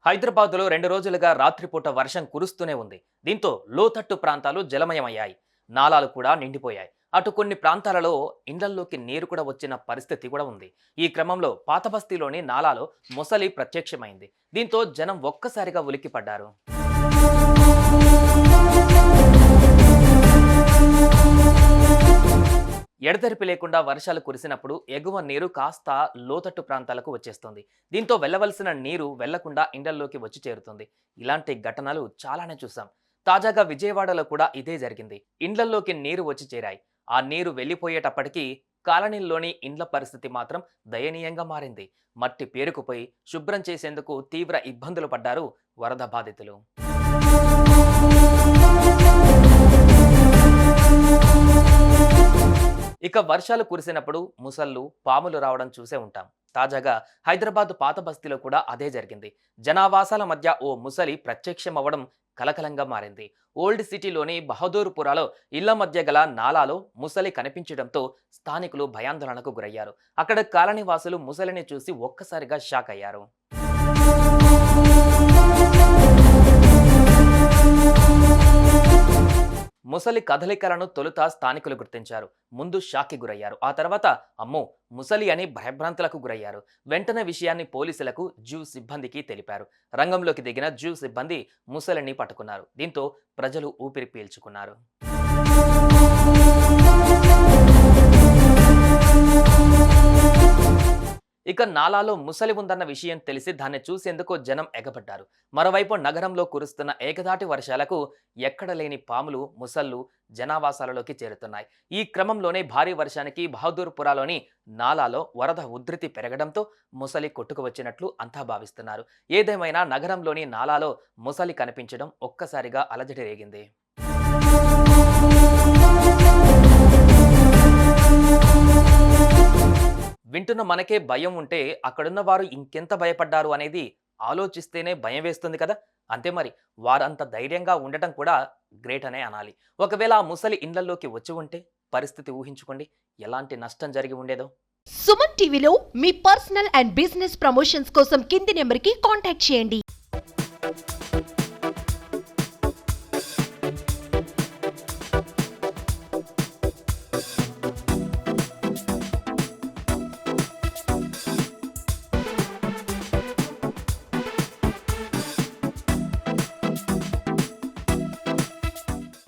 హైదరాబాద్లో 2 రోజులుగా రాత్రిపూట వర్షం కురుస్తూనే ఉంది. దీంతో లోతట్టు ప్రాంతాలు జలమయమయ్యాయి. నాలాలు కూడా నిండిపోయాయి. అటు కొన్ని ప్రాంతాలలో ఇండ్లల్లోకి నీరు కూడా వచ్చిన పరిస్థితి కూడా ఉంది. ఈ క్రమంలో పాతబస్తీలోని నాలాలో మొసలి ప్రత్యక్షమైంది. దీంతో జనం ఒక్కసారిగా ఉలిక్కిపడ్డారు. ఎడతెరిపి లేకుండా వర్షాలు కురిసినప్పుడు ఎగువ నీరు కాస్త లోతట్టు ప్రాంతాలకు వచ్చేస్తుంది. దీంతో వెళ్లవలసిన నీరు వెళ్లకుండా ఇండ్లల్లోకి వచ్చి చేరుతుంది. ఇలాంటి ఘటనలు చాలానే చూసాం. తాజాగా విజయవాడలో కూడా ఇదే జరిగింది. ఇండ్లల్లోకి నీరు వచ్చి చేరాయి. ఆ నీరు వెళ్లిపోయేటప్పటికీ కాలనీల్లోని ఇండ్ల పరిస్థితి మాత్రం దయనీయంగా మారింది. మట్టి పేరుకుపోయి శుభ్రం చేసేందుకు తీవ్ర ఇబ్బందులు పడ్డారు వరద బాధితులు. ఇక వర్షాలు కురిసినప్పుడు ముసళ్ళు, పాములు రావడం చూసే ఉంటాం. తాజాగా హైదరాబాద్ పాత బస్తీలో కూడా అదే జరిగింది. జనావాసాల మధ్య ఓ ముసలి ప్రత్యక్షమవ్వడం కలకలంగా మారింది. ఓల్డ్ సిటీలోని బహదూర్పురాలో ఇళ్ల మధ్య గల నాలాలో ముసలి కనిపించడంతో స్థానికులు భయాందోళనకు గురయ్యారు. అక్కడ కాలనీవాసులు ముసలిని చూసి ఒక్కసారిగా షాక్ అయ్యారు. ముసలి కదలికలను తొలుత స్థానికులు గుర్తించారు. ముందు షాక్కి గురయ్యారు. ఆ తర్వాత అమ్మో ముసలి అని భయభ్రాంతులకు గురయ్యారు. వెంటనే విషయాన్ని పోలీసులకు, జూ సిబ్బందికి తెలిపారు. రంగంలోకి దిగిన జూ సిబ్బంది ముసలిని పట్టుకున్నారు. దీంతో ప్రజలు ఊపిరి పీల్చుకున్నారు. ఇక నాలాలో ముసలి ఉందన్న విషయం తెలిసి దాన్ని చూసేందుకు జనం ఎగబడ్డారు. మరోవైపు నగరంలో కురుస్తున్న ఏకధాటి వర్షాలకు ఎక్కడ లేని పాములు, ముసళ్ళు జనావాసాలలోకి చేరుతున్నాయి. ఈ క్రమంలోనే భారీ వర్షానికి బహదూర్పురాలోని నాలాలో వరద ఉధృతి పెరగడంతో ముసలి కొట్టుకు వచ్చినట్లు అంతా భావిస్తున్నారు. ఏదేమైనా నగరంలోని నాలాలో ముసలి కనిపించడం ఒక్కసారిగా అలజడి రేగింది. వింటున్న మనకే భయం ఉంటే అక్కడున్న వారు ఇంకెంత భయపడ్డారు అనేది ఆలోచిస్తేనే భయం వేస్తుంది కదా. అంతే మరి, వారంత ధైర్యంగా ఉండటం కూడా గ్రేట్ అనే అనాలి. ఒకవేళ ఆ ముసలి ఇండ్లలోకి వచ్చి ఉంటే పరిస్థితి ఊహించుకోండి, ఎలాంటి నష్టం జరిగి ఉండేదో. సుమన్ టీవీలో మీ పర్సనల్ అండ్ బిజినెస్ ప్రమోషన్స్ కోసం కింది నెంబర్కి కాంటాక్ట్ చేయండి.